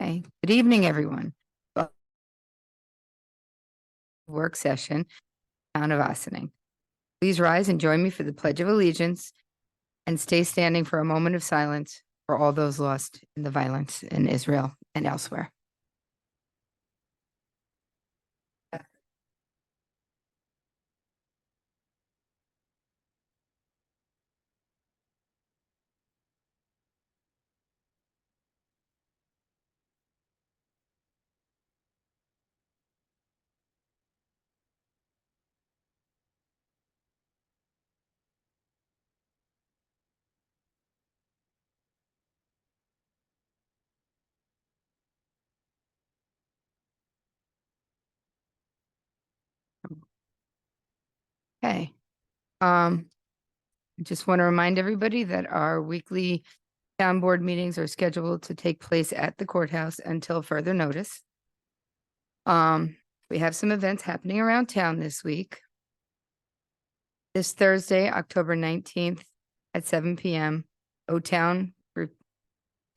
Okay, good evening, everyone. Work session, Town of Ossining. Please rise and join me for the Pledge of Allegiance and stay standing for a moment of silence for all those lost in the violence in Israel and elsewhere. Okay. I just want to remind everybody that our weekly town board meetings are scheduled to take place at the courthouse until further notice. We have some events happening around town this week. This Thursday, October 19th at 7 p.m., O-Town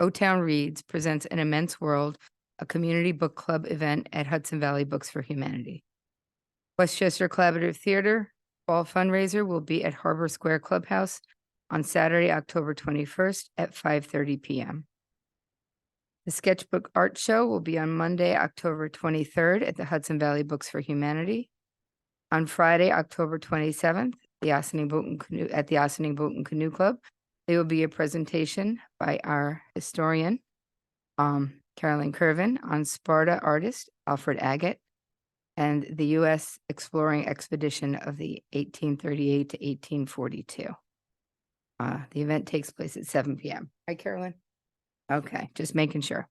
Reads presents An Immense World, a community book club event at Hudson Valley Books for Humanity. Westchester Collaborative Theater fall fundraiser will be at Harbor Square Clubhouse on Saturday, October 21st at 5:30 p.m. The Sketchbook Art Show will be on Monday, October 23rd at the Hudson Valley Books for Humanity. On Friday, October 27th, the Ossining Boat and Canoe Club, there will be a presentation by our historian, Carolyn Curvin, on Sparta artist Alfred Agate and the U.S. exploring expedition of the 1838 to 1842. The event takes place at 7 p.m. Hi, Carolyn. Okay, just making sure.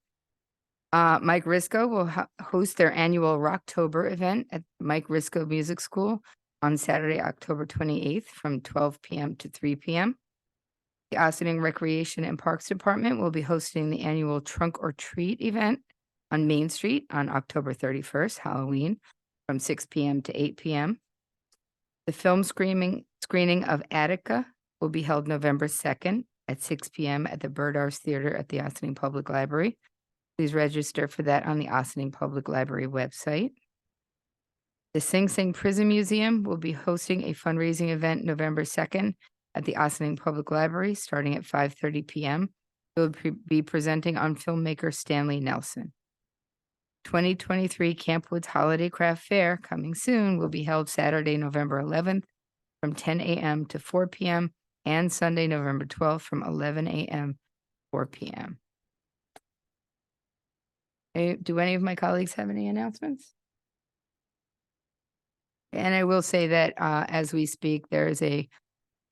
Mike Risco will host their annual Rocktober event at Mike Risco Music School on Saturday, October 28th from 12 p.m. to 3 p.m. The Ossining Recreation and Parks Department will be hosting the annual Trunk or Treat event on Main Street on October 31st, Halloween, from 6 p.m. to 8 p.m. The film screening of Attica will be held November 2nd at 6 p.m. at the Bird Arts Theater at the Ossining Public Library. Please register for that on the Ossining Public Library website. The Sing Sing Prison Museum will be hosting a fundraising event November 2nd at the Ossining Public Library starting at 5:30 p.m. It will be presenting on filmmaker Stanley Nelson. 2023 Camp Woods Holiday Craft Fair, coming soon, will be held Saturday, November 11th from 10 a.m. to 4 p.m. and Sunday, November 12th from 11 a.m. to 4 p.m. Do any of my colleagues have any announcements? And I will say that as we speak, there is a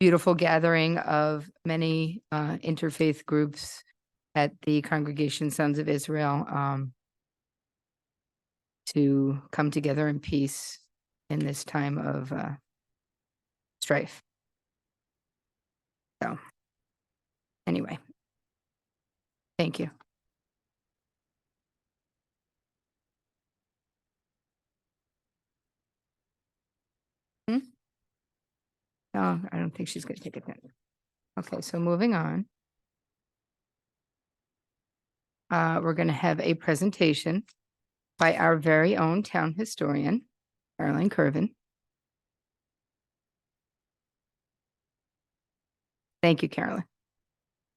beautiful gathering of many interfaith groups at the Congregation Sons of Israel to come together in peace in this time of strife. So anyway, thank you. No, I don't think she's going to take it then. Okay, so moving on. We're going to have a presentation by our very own town historian, Carolyn Curvin. Thank you, Carolyn.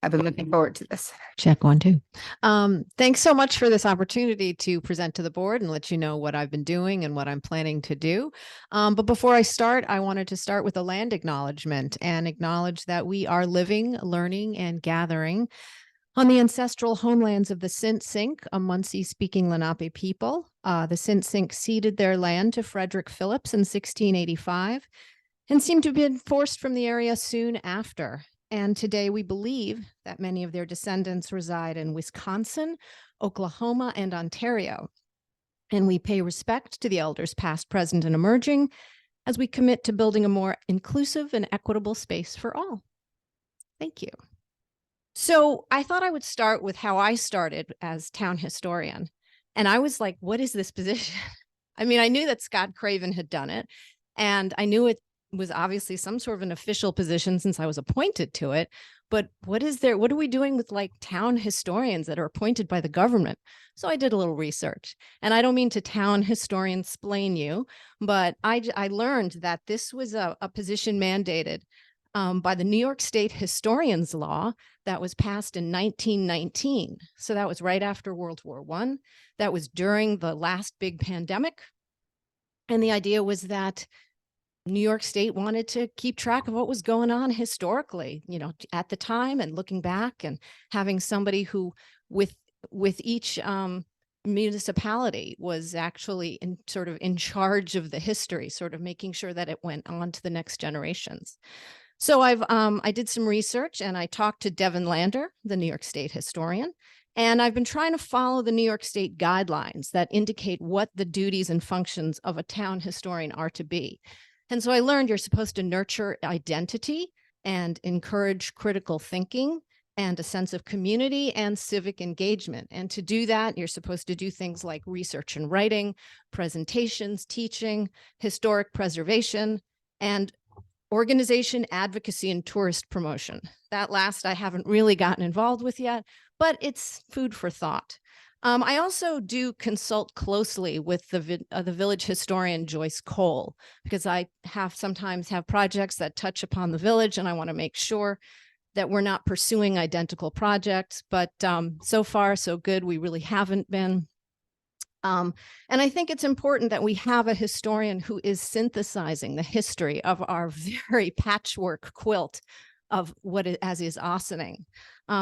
I've been looking forward to this. Check 1, 2. Thanks so much for this opportunity to present to the board and let you know what I've been doing and what I'm planning to do. But before I start, I wanted to start with a land acknowledgement and acknowledge that we are living, learning, and gathering on the ancestral homelands of the Sint-Sink, a Munsee-speaking Lenape people. The Sint-Sink ceded their land to Frederick Phillips in 1685 and seem to have been forced from the area soon after. And today we believe that many of their descendants reside in Wisconsin, Oklahoma, and Ontario. And we pay respect to the elders past, present, and emerging as we commit to building a more inclusive and equitable space for all. Thank you. So I thought I would start with how I started as town historian. And I was like, what is this position? I mean, I knew that Scott Craven had done it, and I knew it was obviously some sort of an official position since I was appointed to it. but what are we doing with like town historians that are appointed by the government? So I did a little research, and I don't mean to town historian splain you, but I learned that this was a position mandated by the New York State Historians Law that was passed in 1919. So that was right after World War I. That was during the last big pandemic. And the idea was that New York State wanted to keep track of what was going on historically, at the time, and looking back, and having somebody who with each municipality was actually in charge of the history, sort of making sure that it went on to the next generations. So I did some research, and I talked to Devin Lander, the New York State historian, and I've been trying to follow the New York State guidelines that indicate what the duties and functions of a town historian are to be. And so I learned you're supposed to nurture identity and encourage critical thinking and a sense of community and civic engagement. And to do that, you're supposed to do things like research and writing, presentations, teaching, historic preservation, and organization, advocacy, and tourist promotion. That last I haven't really gotten involved with yet, but it's food for thought. I also do consult closely with the village historian, Joyce Cole, because I sometimes have projects that touch upon the village, and I want to make sure that we're not pursuing identical projects. But so far, so good. We really haven't been. And I think it's important that we have a historian who is synthesizing the history of our very patchwork quilt of what is Ossining.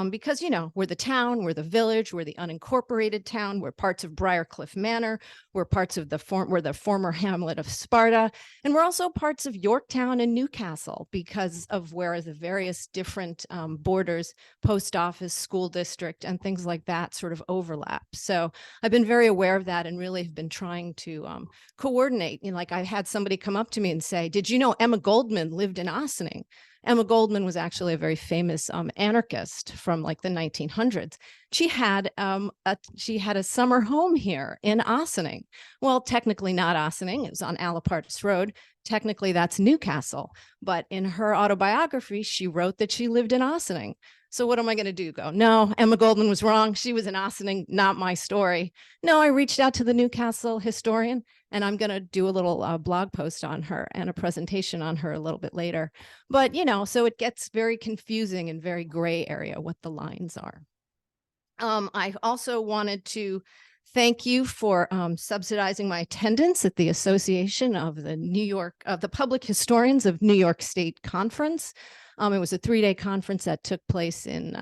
Because, we're the town, we're the village, we're the unincorporated town, we're parts of Briarcliff Manor, we're parts of we're the former hamlet of Sparta, and we're also parts of Yorktown and Newcastle because of where the various different borders, post office, school district, and things like that sort of overlap. So I've been very aware of that and really have been trying to coordinate. Like I had somebody come up to me and say, "Did you know Emma Goldman lived in Ossining?" Emma Goldman was actually a very famous anarchist from like the 1900s. She had a summer home here in Ossining. Well, technically not Ossining. It was on Alapartis Road. Technically, that's Newcastle. But in her autobiography, she wrote that she lived in Ossining. So what am I going to do? Go, no, Emma Goldman was wrong. She was in Ossining, not my story. No, I reached out to the Newcastle historian, and I'm going to do a little blog post on her and a presentation on her a little bit later. But, so it gets very confusing and very gray area what the lines are. I also wanted to thank you for subsidizing my attendance at the Association of the Public Historians of New York State Conference. It was a 3-day conference that took place in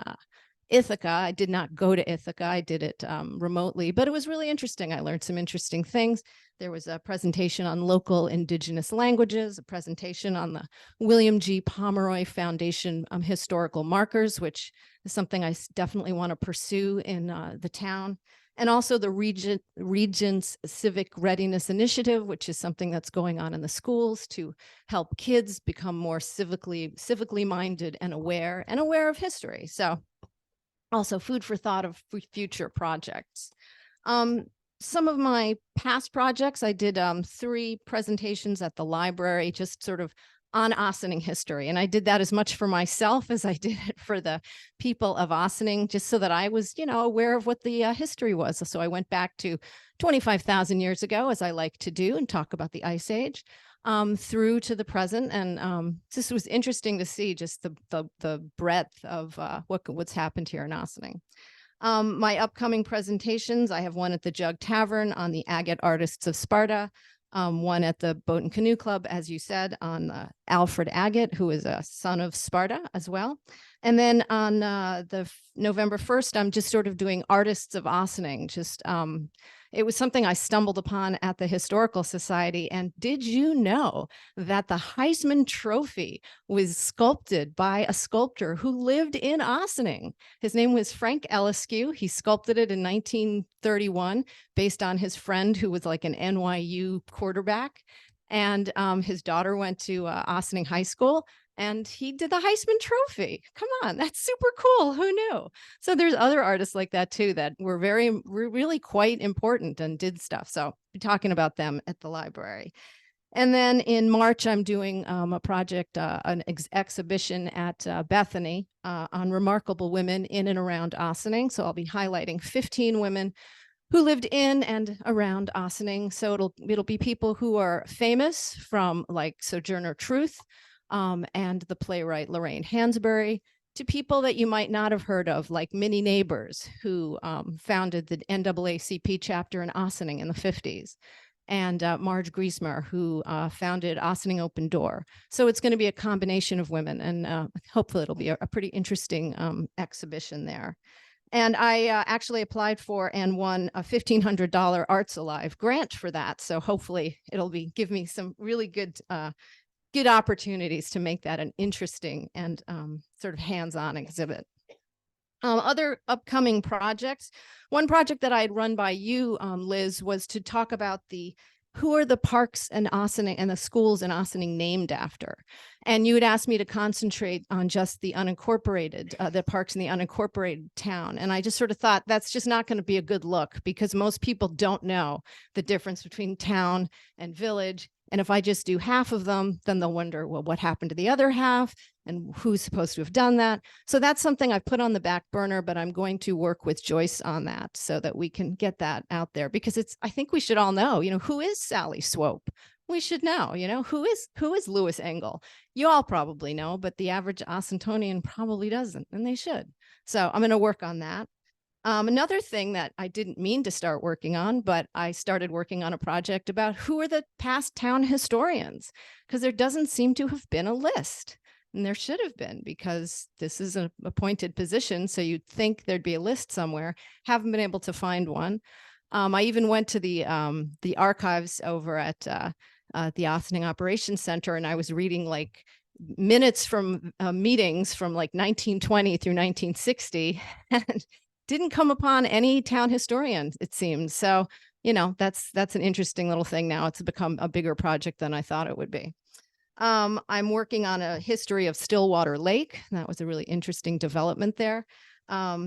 Ithaca. I did not go to Ithaca. I did it remotely, but it was really interesting. I learned some interesting things. There was a presentation on local indigenous languages, a presentation on the William G. Pomeroy Foundation historical markers, which is something I definitely want to pursue in the town. And also the Regent's Civic Readiness Initiative, which is something that's going on in the schools to help kids become more civically minded and aware of history. So also food for thought of future projects. Some of my past projects, I did 3 presentations at the library, just sort of on Ossining history. And I did that as much for myself as I did it for the people of Ossining, just so that I was, aware of what the history was. So I went back to 25,000 years ago, as I like to do, and talk about the Ice Age, through to the present. And this was interesting to see just the breadth of what's happened here in Ossining. My upcoming presentations, I have one at the Jug Tavern on the agate artists of Sparta, one at the Boat and Canoe Club, as you said, on Alfred Agate, who is a son of Sparta as well. And then on the November 1st, I'm just sort of doing Artists of Ossining. It was something I stumbled upon at the Historical Society. And did you know that the Heisman Trophy was sculpted by a sculptor who lived in Ossining? His name was Frank Eliscu. He sculpted it in 1931 based on his friend who was like an NYU quarterback. And his daughter went to Ossining High School, and he did the Heisman Trophy. Come on, that's super cool. Who knew? So there's other artists like that too that were really quite important and did stuff. So we're talking about them at the library. And then in March, I'm doing a project, an exhibition at Bethany on remarkable women in and around Ossining. So I'll be highlighting 15 women who lived in and around Ossining. So it'll be people who are famous, from like Sojourner Truth and the playwright Lorraine Hansberry, to people that you might not have heard of, like Minnie Neighbors, who founded the NAACP chapter in Ossining in the 50s, and Marge Griesmer, who founded Ossining Open Door. So it's going to be a combination of women, and hopefully it'll be a pretty interesting exhibition there. And I actually applied for and won a $1,500 Arts Alive grant for that. So hopefully it'll give me some really good opportunities to make that an interesting and sort of hands-on exhibit. Other upcoming projects. One project that I had run by you, Liz, was to talk about who are the parks in Ossining and the schools in Ossining named after. And you had asked me to concentrate on just the unincorporated, the parks in the unincorporated town. And I just sort of thought that's just not going to be a good look, because most people don't know the difference between town and village. And if I just do half of them, then they'll wonder, well, what happened to the other half and who's supposed to have done that? So that's something I've put on the back burner, but I'm going to work with Joyce on that so that we can get that out there, because I think we should all know, who is Sally Swope? We should know, who is Lewis Engel? You all probably know, but the average Ossintonian probably doesn't, and they should. So I'm going to work on that. Another thing that I didn't mean to start working on, but I started working on a project about who are the past town historians, because there doesn't seem to have been a list. And there should have been, because this is an appointed position. So you'd think there'd be a list somewhere. Haven't been able to find one. I even went to the archives over at the Ossining Operations Center, and I was reading like minutes from meetings from like 1920 through 1960. And didn't come upon any town historian, it seems. So, that's an interesting little thing now. It's become a bigger project than I thought it would be. I'm working on a history of Stillwater Lake. That was a really interesting development there.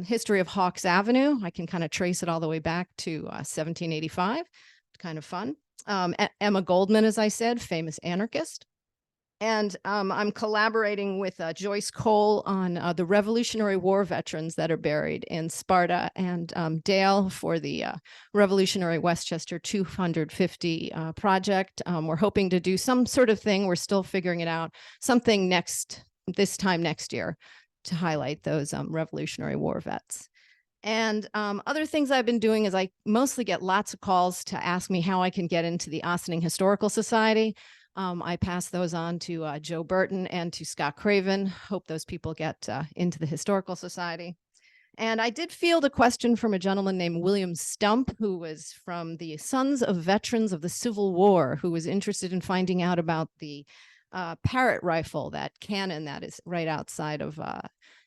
History of Hawks Avenue. I can kind of trace it all the way back to 1785. Kind of fun. Emma Goldman, as I said, famous anarchist. And I'm collaborating with Joyce Cole on the Revolutionary War veterans that are buried in Sparta, and Dale for the Revolutionary Westchester 250 project. We're hoping to do some sort of thing. We're still figuring it out. Something this time next year to highlight those Revolutionary War vets. And other things I've been doing is I mostly get lots of calls to ask me how I can get into the Ossining Historical Society. I pass those on to Joe Burton and to Scott Craven. Hope those people get into the Historical Society. And I did field a question from a gentleman named William Stump, who was from the Sons of Veterans of the Civil War, who was interested in finding out about the Parrott rifle, that cannon that is right outside of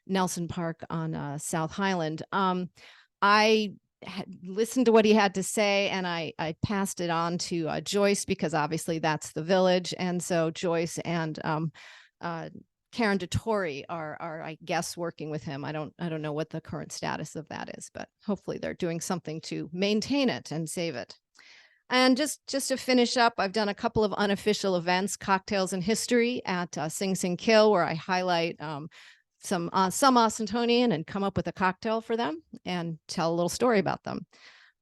Nelson Park on South Highland. I listened to what he had to say, and I passed it on to Joyce, because obviously that's the village. And so Joyce and Karen DeTore are, I guess, working with him. I don't know what the current status of that is, but hopefully they're doing something to maintain it and save it. And just to finish up, I've done a couple of unofficial events, Cocktails in History at Sing Sing Kill, where I highlight some Ossintonian and come up with a cocktail for them and tell a little story about them.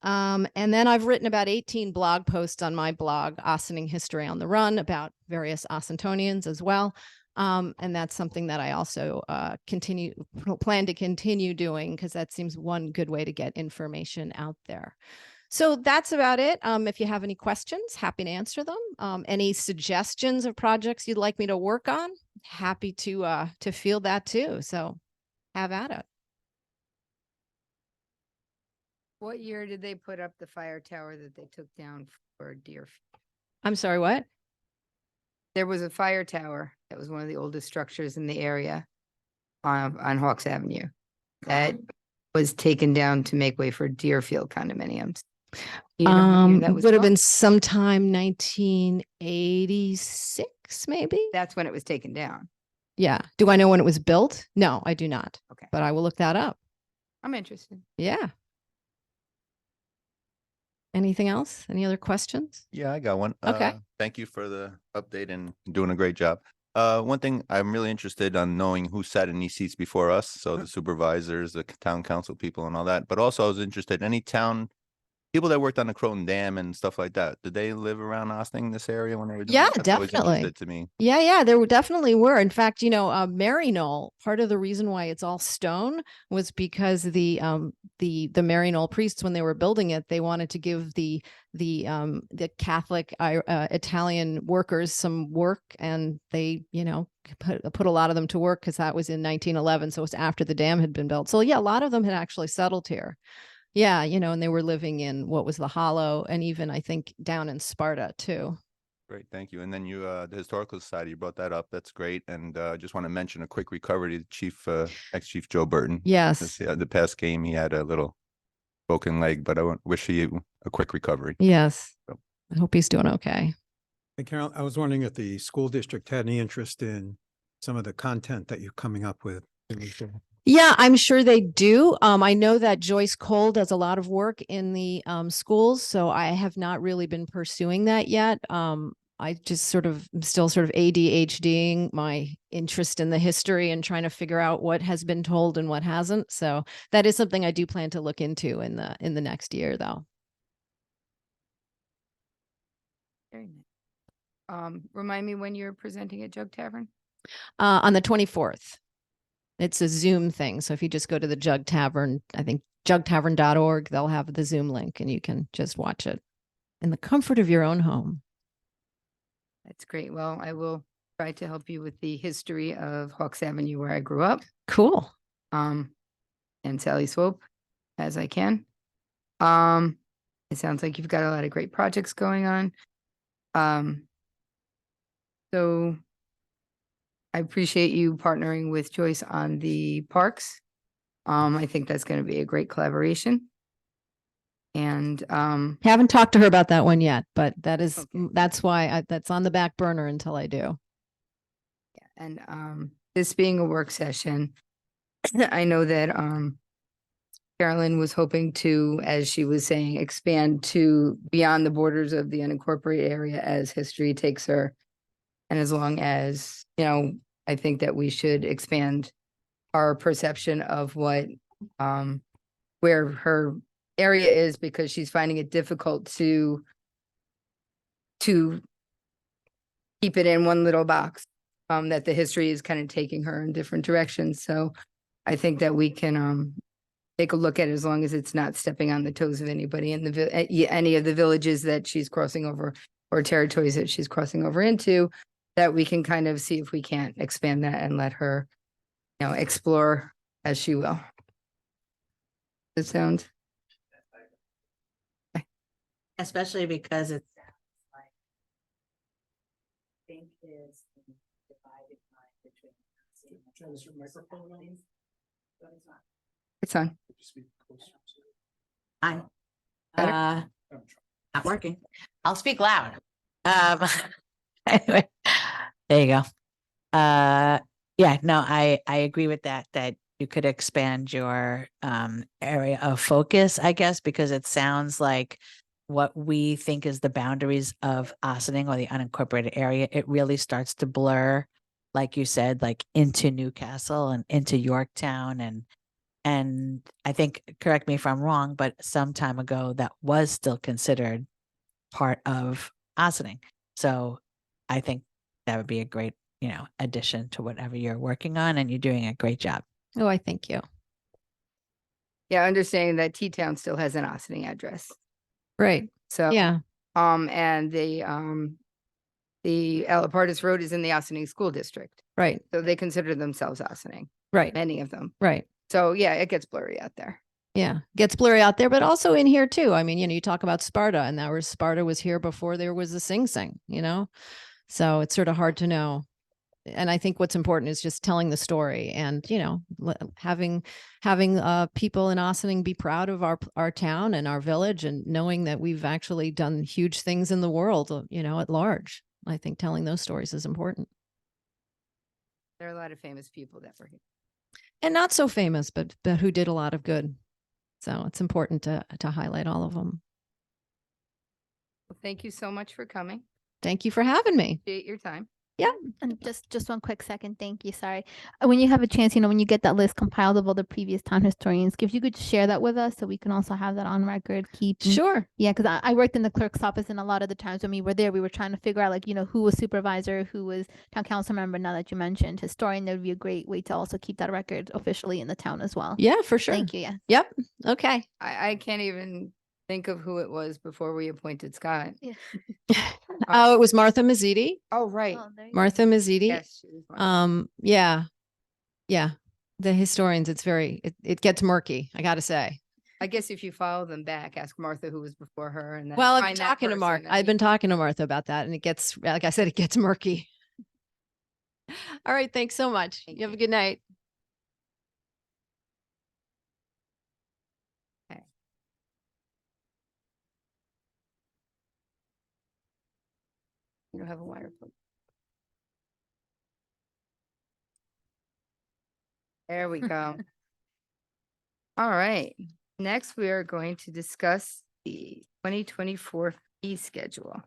And then I've written about 18 blog posts on my blog, Ossining History on the Run, about various Ossintonians as well. And that's something that I also plan to continue doing, because that seems one good way to get information out there. So that's about it. If you have any questions, happy to answer them. Any suggestions of projects you'd like me to work on, happy to field that too. So have at it. What year did they put up the fire tower that they took down for Deerfield? I'm sorry, what? There was a fire tower that was one of the oldest structures in the area on Hawks Avenue that was taken down to make way for Deerfield condominiums. You know what year that was Would have built? been sometime 1986, maybe. That's when it was taken down. Yeah. Do I know when it was built? No, I do not. Okay. But I will look that up. I'm interested. Yeah. Anything else? Any other questions? Yeah, I got one. Okay. Thank you for the update and doing a great job. One thing I'm really interested on knowing who sat in these seats before us. So the supervisors, the town council people and all that. But also I was interested, any town people that worked on the Croton Dam and stuff like that, did they live around Ossining, this area when they were doing Yeah, that? That's always definitely. interested to me. Yeah, there definitely were. In fact, Maryknoll, part of the reason why it's all stone was because the Maryknoll priests, when they were building it, they wanted to give the Catholic Italian workers some work, and they, put a lot of them to work because that was in 1911. So it was after the dam had been built. So yeah, a lot of them had actually settled here. Yeah, and they were living in what was the Hollow, and even I think down in Sparta too. Great, thank you. And then you, the Historical Society, you brought that up. That's great. And just want to mention a quick recovery to Chief, ex-Chief Joe Burton. Yes. The past game, he had a little broken leg, but I wish you a quick recovery. Yes. So. I hope he's doing okay. Hey, Carol, I was wondering if the school district had any interest in some of the content that you're coming up with. Yeah, I'm sure they do. I know that Joyce Cole does a lot of work in the schools, so I have not really been pursuing that yet. I just I'm still sort of ADHDing my interest in the history and trying to figure out what has been told and what hasn't. So that is something I do plan to look into in the next year, though. Very nice. Remind me when you're presenting at Jug Tavern? On the 24th. It's a Zoom thing. So if you just go to the Jug Tavern, I think jugtavern.org, they'll have the Zoom link and you can just watch it in the comfort of your own home. That's great. Well, I will try to help you with the history of Hawks Avenue where I grew up. Cool. And Sally Swope as I can. It sounds like you've got a lot of great projects going on. So I appreciate you partnering with Joyce on the parks. I think that's going to be a great collaboration. And haven't talked to her about that one yet, but that's why that's on the back burner until I do. Yeah, and this being a work session, I know that Carolyn was hoping to, as she was saying, expand to beyond the borders of the unincorporated area as history takes her. And as long as, I think that we should expand our perception of what, where her area is, because she's finding it difficult to keep it in one little box, that the history is kind of taking her in different directions. So I think that we can, take a look at it, as long as it's not stepping on the toes of anybody in any of the villages that she's crossing over or territories that she's crossing over into, that we can kind of see if we can't expand that and let her, explore as she will. Does it sound? Especially because it's like, I think is divided between. It's on. I, Better? not working. I'll speak loud. Anyway, there you go. Yeah, no, I agree with that you could expand your area of focus, I guess, because it sounds like what we think is the boundaries of Ossining or the unincorporated area, it really starts to blur, like you said, like into Newcastle and into Yorktown. And I think, correct me if I'm wrong, but some time ago that was still considered part of Ossining. So I think that would be a great, addition to whatever you're working on, and you're doing a great job. Oh, I thank you. Yeah, understanding that T-Town still has an Ossining address. Right. So, yeah. And the Alapartis Road is in the Ossining School District. Right. So they consider themselves Ossining. Right. Many of them. Right. So yeah, it gets blurry out there. Yeah, gets blurry out there, but also in here too. I mean, you talk about Sparta, and that was Sparta was here before there was a Sing Sing, so it's sort of hard to know. And I think what's important is just telling the story, and having people in Ossining be proud of our town and our village, and knowing that we've actually done huge things in the world, at large. I think telling those stories is important. There are a lot of famous people that were here. And not so famous, but who did a lot of good. So it's important to highlight all of them. Well, thank you so much for coming. Thank you for having me. Appreciate your time. And just one quick second, thank you, sorry. When you have a chance, when you get that list compiled of all the previous town historians, if you could share that with us so we can also have that on record, Sure. Yeah, because I worked in the clerk's office, and a lot of the times when we were there, we were trying to figure out who was supervisor, who was town council member. Now that you mentioned historian, that would be a great way to also keep that record officially in the town as well. Yeah, for sure. Thank you, yeah. Yep. Okay. I can't even think of who it was before we appointed Scott. Oh, it was Martha Mazziti. Oh, right. There you go. Martha Mazziti. Yes. she was one. Yeah. Yeah. The historians, it gets murky, I gotta say. I guess if you follow them back, ask Martha who was before her and then. Well, I've been find that talking to Mark. person. I've been talking to Martha about that, and it gets, like I said, it gets murky. All right. Thanks so much. Thank You have a you. good night. You don't have a wire plug. There we go. All right. Next, we are going to discuss the 2024 fee schedule.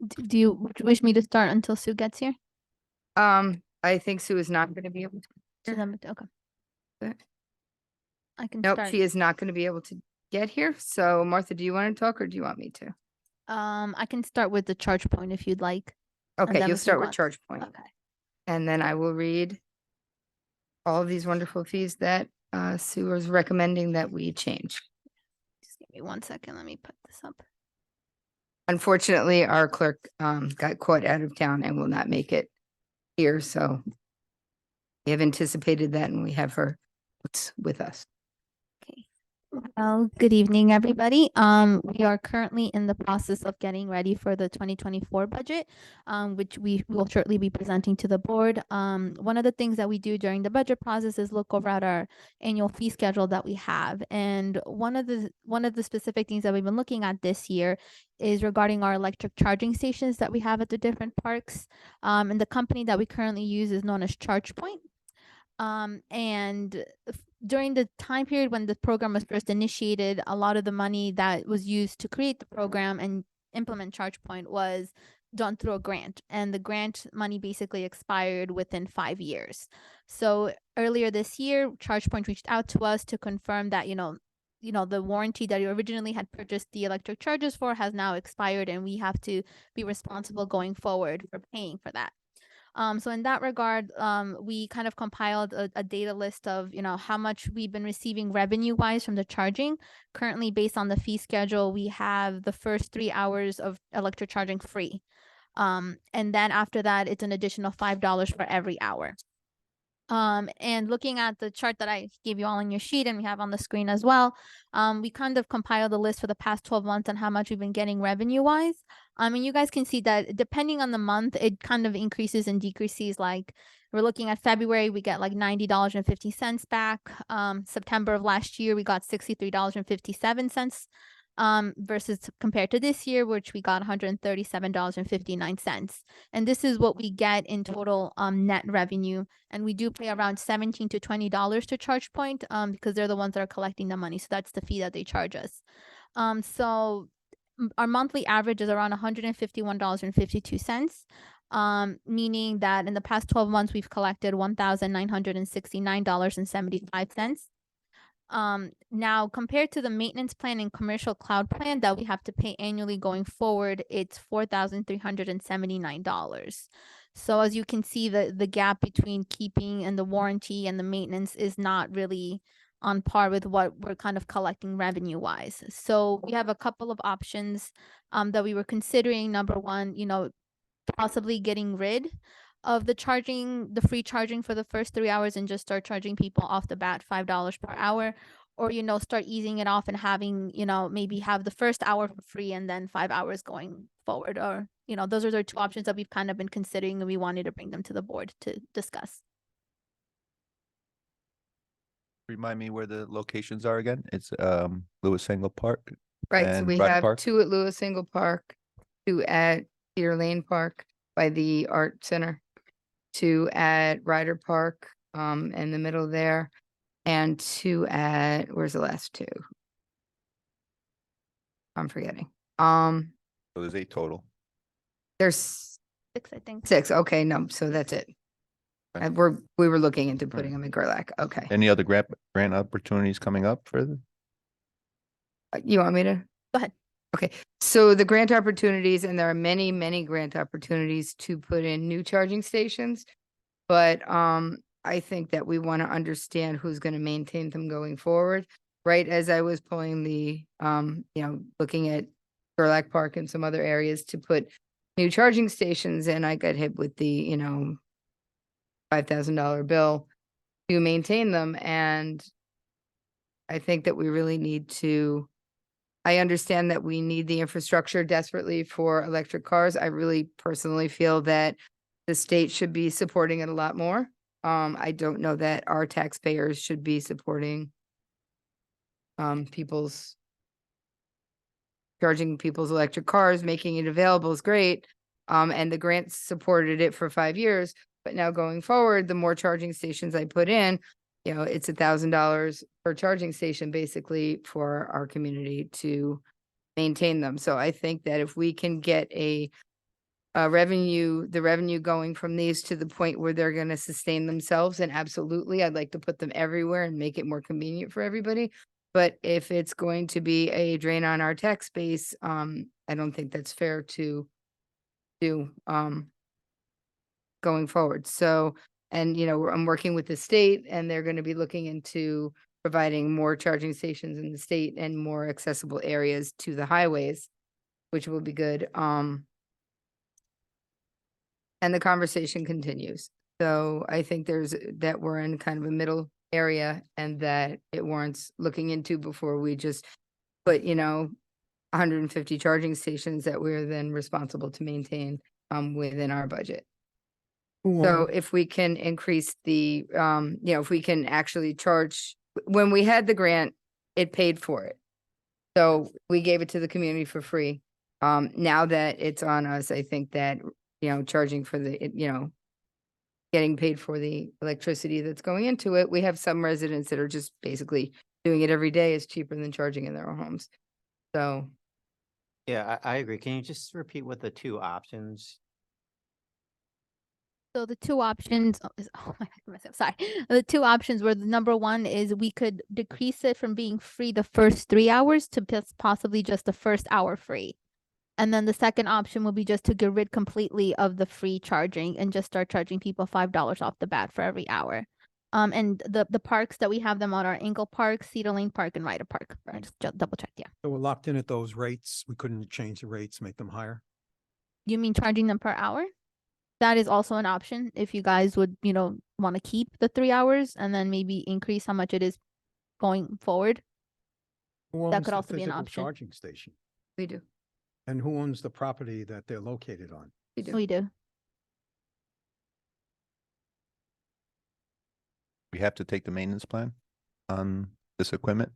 Do you wish me to start until Sue gets here? I think Sue is not going to be able to. She's okay. Good. I can Nope, start. she is not going to be able to get here. So Martha, do you want to talk or do you want me to? I can start with the charge point if you'd like. And Okay, then you'll we can start go with on. charge point. Okay. And then I will read all of these wonderful fees that Sue is recommending that we change. Just give me 1 second. Let me put this up. Unfortunately, our clerk got caught out of town and will not make it here, so we have anticipated that and we have her with us. Okay. Well, good evening, everybody. We are currently in the process of getting ready for the 2024 budget, which we will shortly be presenting to the board. One of the things that we do during the budget process is look over at our annual fee schedule that we have. And one of the specific things that we've been looking at this year is regarding our electric charging stations that we have at the different parks. And the company that we currently use is known as ChargePoint. During the time period when the program was first initiated, a lot of the money that was used to create the program and implement ChargePoint was done through a grant, and the grant money basically expired within 5 years. So earlier this year, ChargePoint reached out to us to confirm that, the warranty that you originally had purchased the electric chargers for has now expired, and we have to be responsible going forward for paying for that. So in that regard, we kind of compiled a data list of, how much we've been receiving revenue wise from the charging. Currently, based on the fee schedule, we have the first 3 hours of electric charging free. And then after that, it's an additional $5 for every hour. And looking at the chart that I gave you all on your sheet and we have on the screen as well, we kind of compiled a list for the past 12 months on how much we've been getting revenue wise. And you guys can see that depending on the month, it kind of increases and decreases. Like we're looking at February, we get like $90.50 back. September of last year, we got $63.57. Versus compared to this year, which we got $137.59. And this is what we get in total net revenue. And we do pay around $17 to $20 to ChargePoint because they're the ones that are collecting the money. So that's the fee that they charge us. So our monthly average is around $151.52. Meaning that in the past 12 months, we've collected $1,969.75. Now compared to the maintenance plan and commercial cloud plan that we have to pay annually going forward, it's $4,379. So as you can see, the gap between keeping and the warranty and the maintenance is not really on par with what we're kind of collecting revenue wise. So we have a couple of options that we were considering. Number one, possibly getting rid of the free charging for the first 3 hours and just start charging people off the bat $5 per hour, or start easing it off and having maybe have the first hour for free and then 5 hours going forward, or those are the two options that we've kind of been considering and we wanted to bring them to the board to discuss. Remind me where the locations are again. It's Lewis Engle Park. Right, so And we Ryder have Park? 2 at Lewis Engle Park, 2 at Cedar Lane Park by the Art Center, 2 at Ryder Park in the middle there, and 2 at, where's the last 2? I'm forgetting. So there's 8 total. There's 6, I think. 6. Okay, no, so that's it. Okay. And we were looking into putting them in Gerlach. Okay. Any other grant opportunities coming up further? You want me to? Go ahead. Okay, so the grant opportunities, and there are many, many grant opportunities to put in new charging stations. But I think that we want to understand who's going to maintain them going forward. Right as I was pulling the looking at Gerlach Park and some other areas to put new charging stations, and I got hit with the $5,000 bill to maintain them. And I think that we really need to, I understand that we need the infrastructure desperately for electric cars. I really personally feel that the state should be supporting it a lot more. I don't know that our taxpayers should be supporting charging people's electric cars. Making it available is great. And the grant supported it for 5 years, but now going forward, the more charging stations I put in, it's $1,000 per charging station basically for our community to maintain them. So I think that if we can get the revenue going from these to the point where they're going to sustain themselves, and absolutely, I'd like to put them everywhere and make it more convenient for everybody. But if it's going to be a drain on our tax base, I don't think that's fair to do going forward. So, and I'm working with the state, and they're going to be looking into providing more charging stations in the state and more accessible areas to the highways, which will be good. And the conversation continues. So I think that we're in kind of a middle area, and that it warrants looking into before we just put 150 charging stations that we're then responsible to maintain within our budget. So if we can increase the if we can actually charge, when we had the grant, it paid for it. So we gave it to the community for free. Now that it's on us, I think that charging for the getting paid for the electricity that's going into it. We have some residents that are just basically doing it every day. Is cheaper than charging in their own homes. So Yeah, I agree. Can you just repeat what the 2 options? So the 2 options, oh my God, sorry. The 2 options were, the number 1 is we could decrease it from being free the first 3 hours to possibly just the first hour free. And then the second option would be just to get rid completely of the free charging and just start charging people $5 off the bat for every hour. And the parks that we have them on are Engle Park, Cedar Lane Park, and Ryder Park. I just double checked, yeah. So we're locked in at those rates. We couldn't change the rates, make them higher. You mean charging them per hour? That is also an option if you guys would, want to keep the 3 hours and then maybe increase how much it is going forward. Who That owns could the also be an physical option. charging station? we do. And who owns the property that they're located on? We do. We do. We have to take the maintenance plan on this equipment?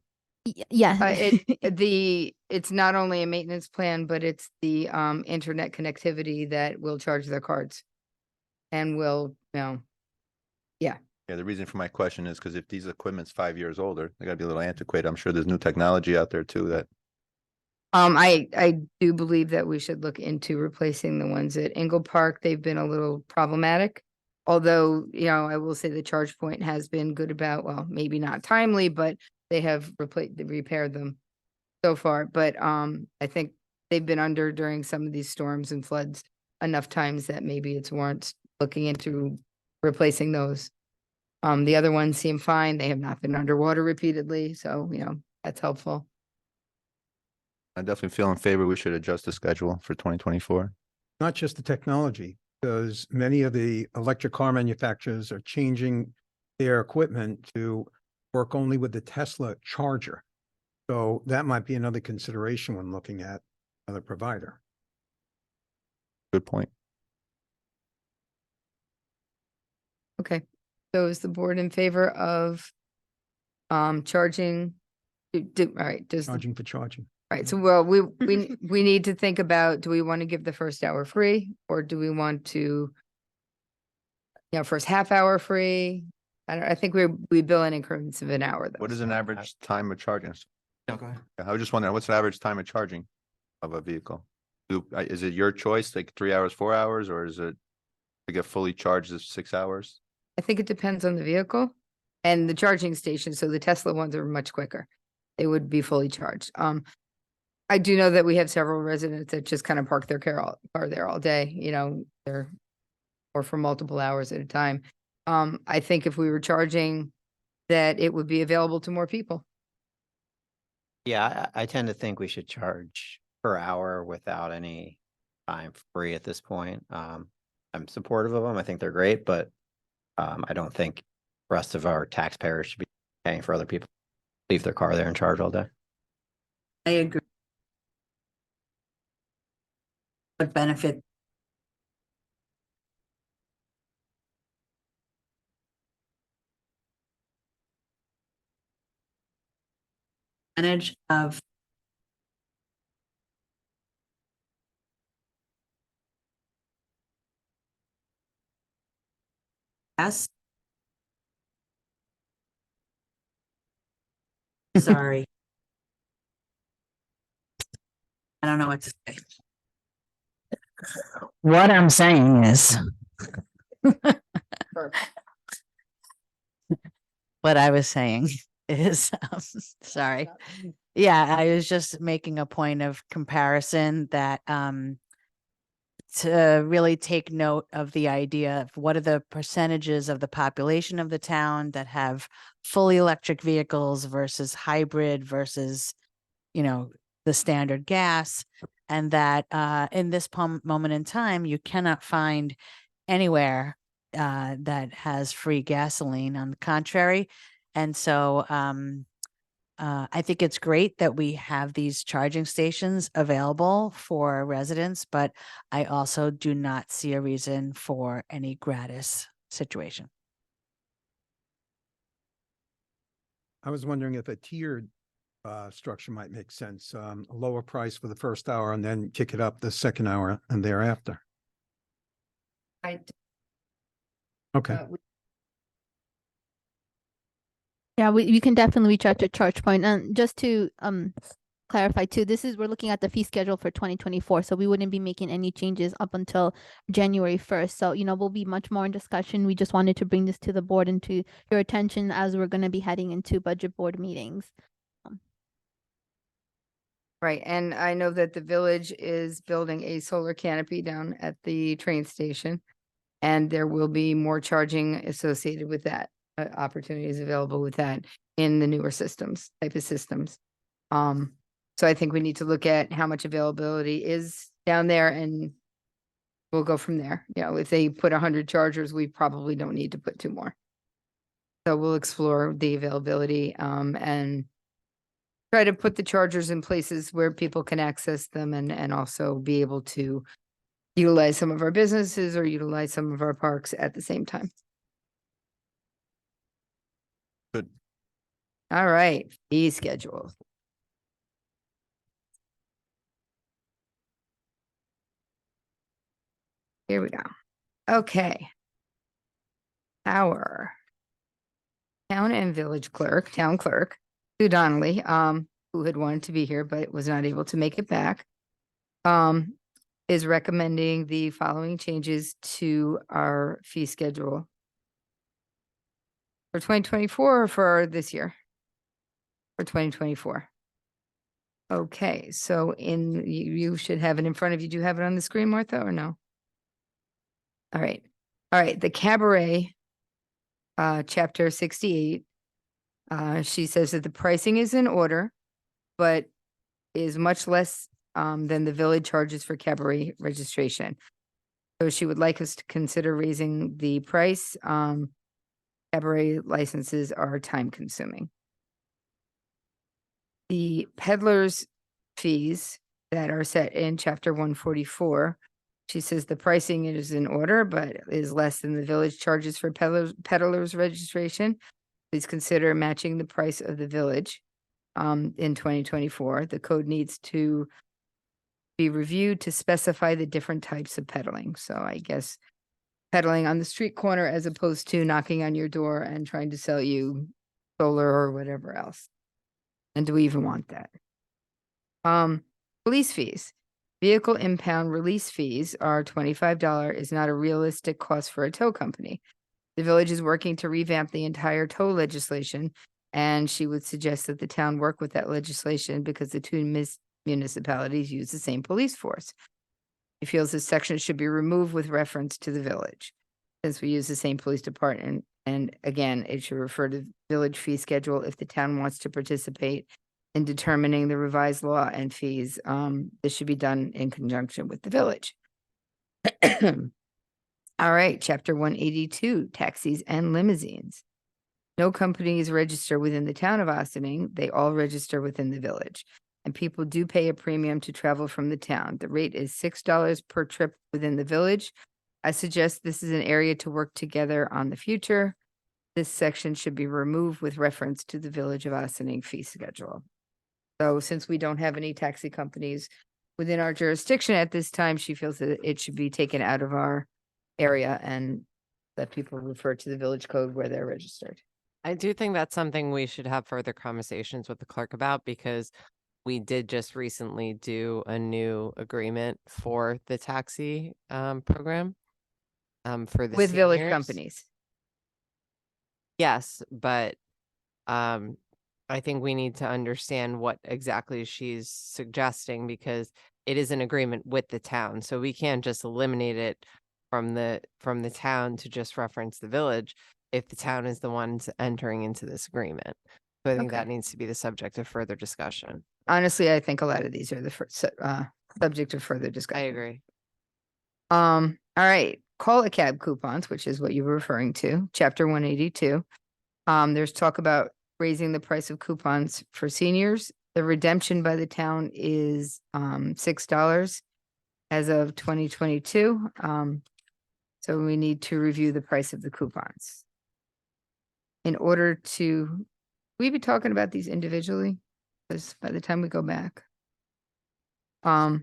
Yeah. It's not only a maintenance plan, but it's the internet connectivity that will charge their cards. And will, Yeah, the reason for my question is because if these equipment's 5 years older, they gotta be a little antiquated. I'm sure there's new technology out there too that. I do believe that we should look into replacing the ones at Engle Park. They've been a little problematic. Although, I will say the charge point has been good about, well, maybe not timely, but they have repaired them so far. But I think they've been under during some of these storms and floods enough times that maybe it's warrants looking into replacing those. The other ones seem fine. They have not been underwater repeatedly, so that's helpful. I definitely feel in favor. We should adjust the schedule for 2024. Not just the technology, because many of the electric car manufacturers are changing their equipment to work only with the Tesla charger. So that might be another consideration when looking at another provider. Good point. Okay, so is the board in favor of charging? All right, Charging for charging. right, so well, we need to think about, do we want to give the first hour free, or do we want to first half hour free? I think we bill in increments of an hour though. What is an average time of charging? No, go ahead. I was just wondering, what's the average time of charging of a vehicle? Is it your choice, like 3 hours, 4 hours, or is it to get fully charged is 6 hours? I think it depends on the vehicle and the charging station. So the Tesla ones are much quicker. They would be fully charged. I do know that we have several residents that just kind of park their car there all day, or for multiple hours at a time. I think if we were charging, that it would be available to more people. Yeah, I tend to think we should charge per hour without any time free at this point. I'm supportive of them. I think they're great, but I don't think the rest of our taxpayers should be paying for other people to leave their car there and charge all day. I agree. What benefit? Percentage of yes. Sorry. I don't know what to say. What I'm saying is. What I was saying is, sorry. Yeah, I was just making a point of comparison that, to really take note of the idea of what are the percentages of the population of the town that have fully electric vehicles versus hybrid versus, the standard gas. And that in this moment in time, you cannot find anywhere that has free gasoline. On the contrary. And so I think it's great that we have these charging stations available for residents, but I also do not see a reason for any gratis situation. I was wondering if a tiered structure might make sense, a lower price for the first hour and then kick it up the second hour and thereafter. Okay. Yeah, we can definitely reach out to ChargePoint. And just to clarify too, we're looking at the fee schedule for 2024. So we wouldn't be making any changes up until January 1st. So, we'll be much more in discussion. We just wanted to bring this to the board and to your attention as we're going to be heading into budget board meetings. Right, and I know that the village is building a solar canopy down at the train station. And there will be more charging associated with that, opportunities available with that in the newer type of systems. So I think we need to look at how much availability is down there and we'll go from there. If they put 100 chargers, we probably don't need to put 2 more. So we'll explore the availability, and try to put the chargers in places where people can access them and also be able to utilize some of our businesses or utilize some of our parks at the same time. Good. All right, fee schedule. Here we go. Okay. Our town and village clerk, town clerk, Sue Donnelly, who had wanted to be here but was not able to make it back, is recommending the following changes to our fee schedule for 2024 or for this year? For 2024. Okay, so you should have it in front of you. Do you have it on the screen, Martha, or no? All right. All right, the cabaret, chapter 68. She says that the pricing is in order, but is much less than the village charges for cabaret registration. So she would like us to consider raising the price. Cabaret licenses are time consuming. The peddlers fees that are set in chapter 144, she says the pricing is in order, but is less than the village charges for peddlers registration. Please consider matching the price of the village in 2024. The code needs to be reviewed to specify the different types of peddling. So I guess peddling on the street corner as opposed to knocking on your door and trying to sell you solar or whatever else. And do we even want that? Police fees. Vehicle impound release fees are $25 is not a realistic cost for a tow company. The village is working to revamp the entire tow legislation, and she would suggest that the town work with that legislation because the two municipalities use the same police force. She feels this section should be removed with reference to the village, since we use the same police department. And again, it should refer to village fee schedule if the town wants to participate in determining the revised law and fees. This should be done in conjunction with the village. All right, chapter 182, taxis and limousines. No companies register within the town of Ossining. They all register within the village. And people do pay a premium to travel from the town. The rate is $6 per trip within the village. I suggest this is an area to work together on the future. This section should be removed with reference to the Village of Ossining fee schedule. So since we don't have any taxi companies within our jurisdiction at this time, she feels that it should be taken out of our area and that people refer to the village code where they're registered. I do think that's something we should have further conversations with the clerk about, because we did just recently do a new agreement for the taxi program for the With village seniors. companies. Yes, but I think we need to understand what exactly she's suggesting, because it is an agreement with the town. So we can't just eliminate it from the town to just reference the village if the town is the ones entering into this agreement. So I think that Okay. needs to be the subject of further discussion. Honestly, I think a lot of these are the subject of further I discussion. agree. All right, call a cab coupons, which is what you were referring to, chapter 182. There's talk about raising the price of coupons for seniors. The redemption by the town is $6 as of 2022. So we need to review the price of the coupons. In order to, we be talking about these individually? Because by the time we go back. Probably.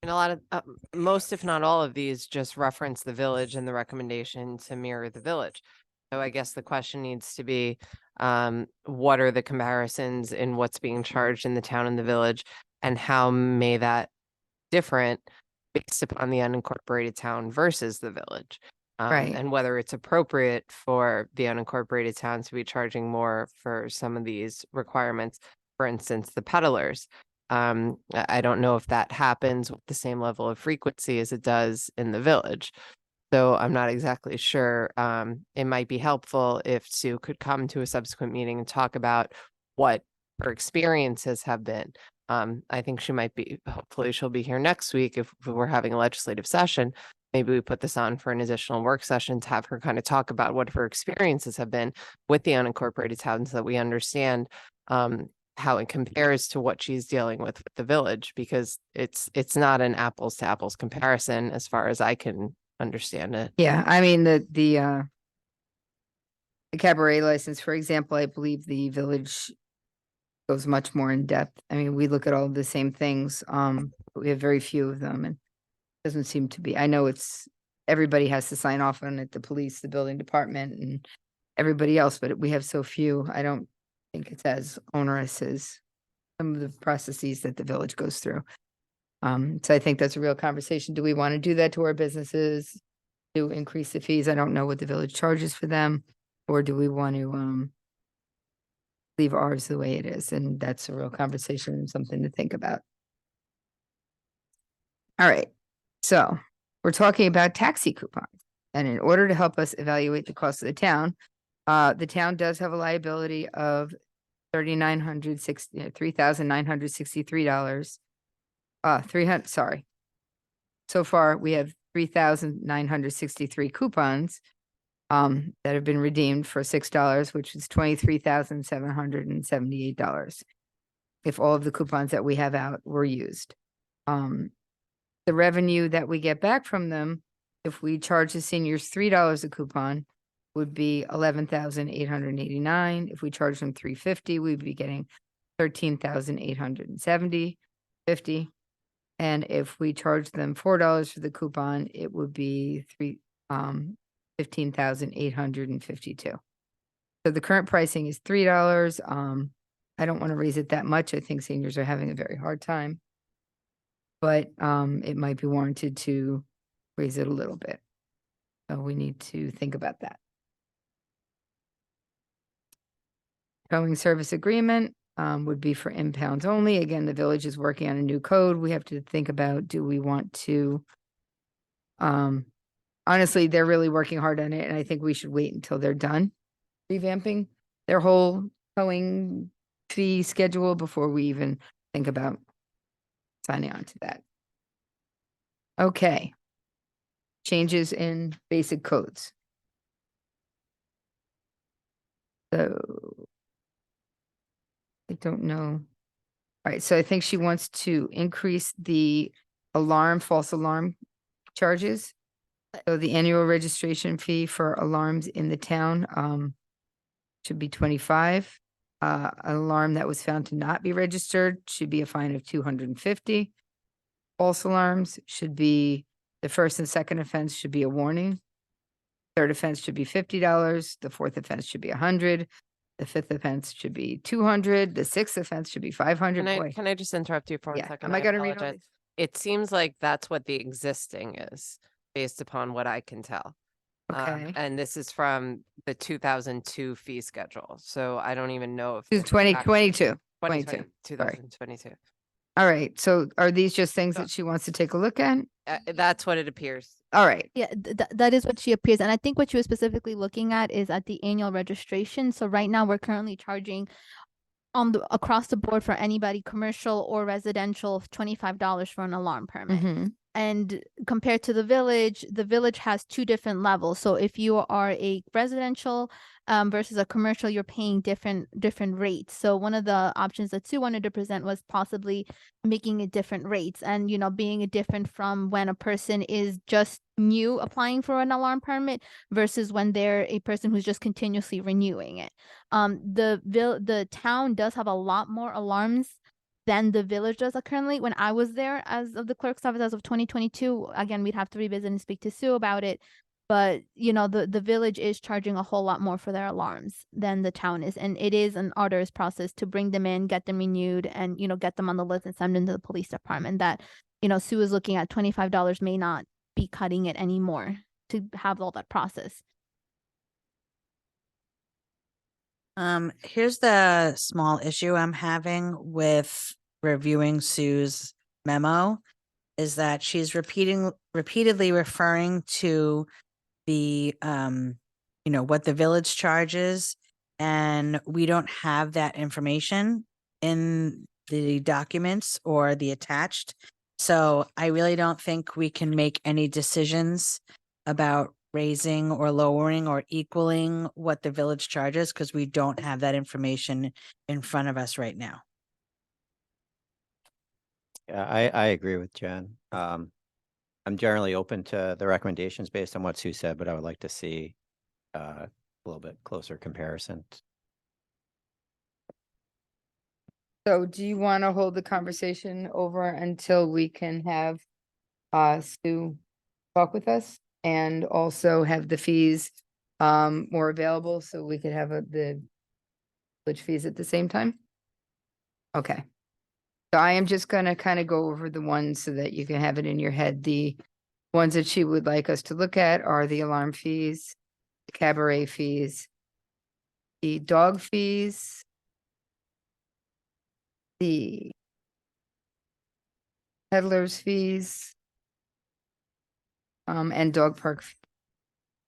And a lot of, most if not all of these just reference the village and the recommendation to mirror the village. So I guess the question needs to be, what are the comparisons in what's being charged in the town and the village? And how may that different based upon the unincorporated town versus the village? Right. And whether it's appropriate for the unincorporated town to be charging more for some of these requirements, for instance, the peddlers. I don't know if that happens with the same level of frequency as it does in the village. So I'm not exactly sure. It might be helpful if Sue could come to a subsequent meeting and talk about what her experiences have been. I think she might be, hopefully she'll be here next week if we're having a legislative session. Maybe we put this on for an additional work session to have her kind of talk about what her experiences have been with the unincorporated towns, so that we understand how it compares to what she's dealing with the village, because it's not an apples to apples comparison as far as I can understand it. Yeah, I mean, the cabaret license, for example, I believe the village goes much more in depth. I mean, we look at all the same things. But we have very few of them, and doesn't seem to be. I know it's everybody has to sign off on it, the police, the building department, and everybody else, but we have so few. I don't think it's as onerous as some of the processes that the village goes through. So I think that's a real conversation. Do we want to do that to our businesses? To increase the fees? I don't know what the village charges for them, or do we want to leave ours the way it is? And that's a real conversation and something to think about. All right, so we're talking about taxi coupons. And in order to help us evaluate the cost of the town does have a liability of $3,963. So far, we have 3,963 coupons that have been redeemed for $6, which is $23,778. If all of the coupons that we have out were used. The revenue that we get back from them, if we charge the seniors $3 a coupon, would be $11,889. If we charge them $3.50, we'd be getting $13,870.50. And if we charge them $4 for the coupon, it would be $15,852. So the current pricing is $3. I don't want to raise it that much. I think seniors are having a very hard time. But it might be warranted to raise it a little bit. So we need to think about that. Towing service agreement would be for impounds only. Again, the village is working on a new code. We have to think about, do we want to? Honestly, they're really working hard on it, and I think we should wait until they're done revamping their whole towing fee schedule before we even think about signing on to that. Okay. Changes in basic codes. So I don't know. All right, so I think she wants to increase the false alarm charges. So the annual registration fee for alarms in the town should be 25. An alarm that was found to not be registered should be a fine of 250. False alarms should be, the first and second offense should be a warning. Third offense should be $50. The fourth offense should be 100. The fifth offense should be 200. The sixth offense should be 500. Boy, Can I just interrupt you for 1 yeah. second? Am I gonna read all apologize. these? It seems like that's what the existing is, based upon what I can tell. Okay. And this is from the 2002 fee schedule. So I don't even know if. This is there's 2022. 2020, 22. 2022. All right. So are these just things So- that she wants to take a look at? That's what it appears. All right. Yeah, that is what she appears. And I think what she was specifically looking at is at the annual registration. So right now we're currently charging across the board for anybody, commercial or residential, $25 for an alarm permit. Mhm. And compared to the village has two different levels. So if you are a residential versus a commercial, you're paying different rates. So one of the options that Sue wanted to present was possibly making it different rates, and being it different from when a person is just new applying for an alarm permit versus when they're a person who's just continuously renewing it. The town does have a lot more alarms than the village does currently. When I was there as of the clerk's office as of 2022, again, we'd have to revisit and speak to Sue about it. But, the village is charging a whole lot more for their alarms than the town is. And it is an arduous process to bring them in, get them renewed, and, get them on the list and send them to the police department. That, Sue is looking at $25 may not be cutting it anymore to have all that process. Here's the small issue I'm having with reviewing Sue's memo, is that she's repeatedly referring to the what the village charges, and we don't have that information in the documents or the attached. So I really don't think we can make any decisions about raising or lowering or equaling what the village charges, because we don't have that information in front of us right now. Yeah, I agree with Jen. I'm generally open to the recommendations based on what Sue said, but I would like to see a little bit closer comparison. So do you want to hold the conversation over until we can have Sue talk with us, and also have the fees more available so we could have the village fees at the same time? Okay. So I am just gonna kind of go over the ones so that you can have it in your head. The ones that she would like us to look at are the alarm fees, the cabaret fees, the dog fees, the peddlers fees, and dog park.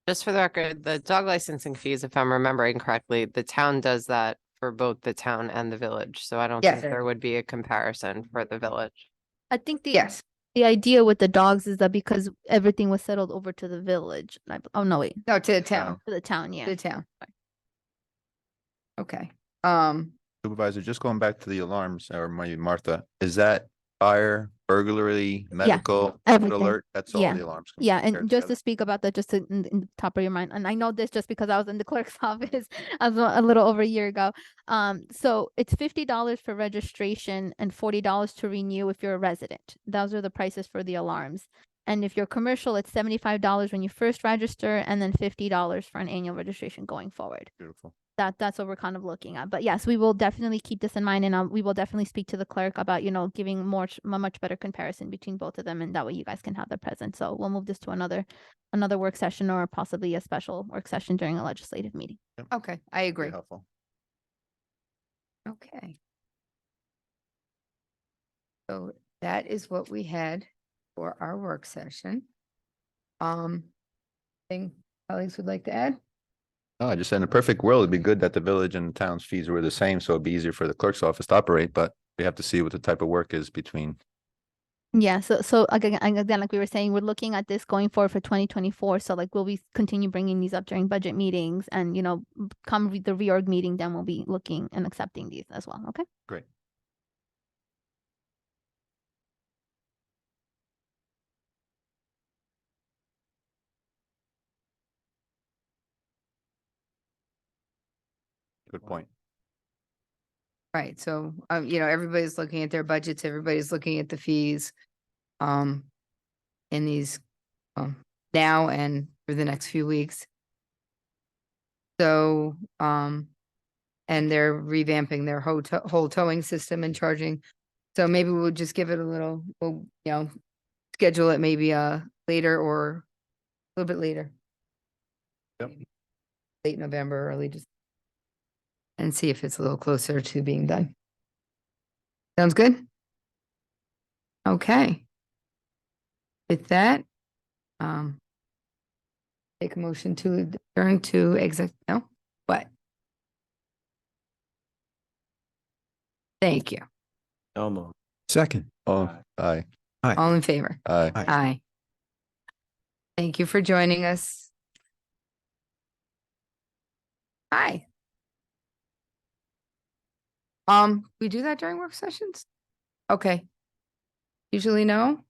Just for the record, the dog licensing fees, if I'm remembering correctly, the town does that for both the town and the village. So I don't Yes. think there would be a comparison for the village. I think Yes. the idea with the dogs is that because everything was settled over to the village. Oh no, wait, No, to the town, to the town. to Yeah. the town. Okay. Supervisor, just going back to the alarms, or maybe Martha, is that fire, burglary, medical, everything. alert? That's all Yeah. the alarms. Yeah, and compared just together. to speak about that, just in the top of your mind, and I know this just because I was in the clerk's office as a little over a year ago. So it's $50 for registration and $40 to renew if you're a resident. Those are the prices for the alarms. And if you're commercial, it's $75 when you first register, and then $50 for an annual registration going forward. Beautiful. that's what we're kind of looking at. But yes, we will definitely keep this in mind, and we will definitely speak to the clerk about, you know, giving a much better comparison between both of them, and that way you guys can have that present. So we'll move this to another work session, or possibly a special work session during a legislative meeting. Okay, I Very agree. helpful. Okay. So that is what we had for our work session. Thing colleagues would like to add? No, I just said in a perfect world, it'd be good that the village and the town's fees were the same, so it'd be easier for the clerk's office to operate, but we have to see what the type of work is between. Yeah, so again, like we were saying, we're looking at this going forward for 2024. So like we'll be continue bringing these up during budget meetings, and you know, come the reorg meeting, then we'll be looking and accepting these as well. Okay. Great. Good point. Right, so, you know, everybody's looking at their budgets, everybody's looking at the fees. In these, now and for the next few weeks. So, and they're revamping their whole towing system and charging. So maybe we'll just give it a little, we'll, you know, schedule it maybe, later or a little bit later. Yep. Late November, early just. And see if it's a little closer to being done. Sounds good? Okay. With that, take a motion to adjourn to no, what? Thank you. Almost. Second. Oh, aye, All in favor? aye. Aye. Aye. Thank you for joining us. Hi. We do that during work sessions? Okay. Usually no?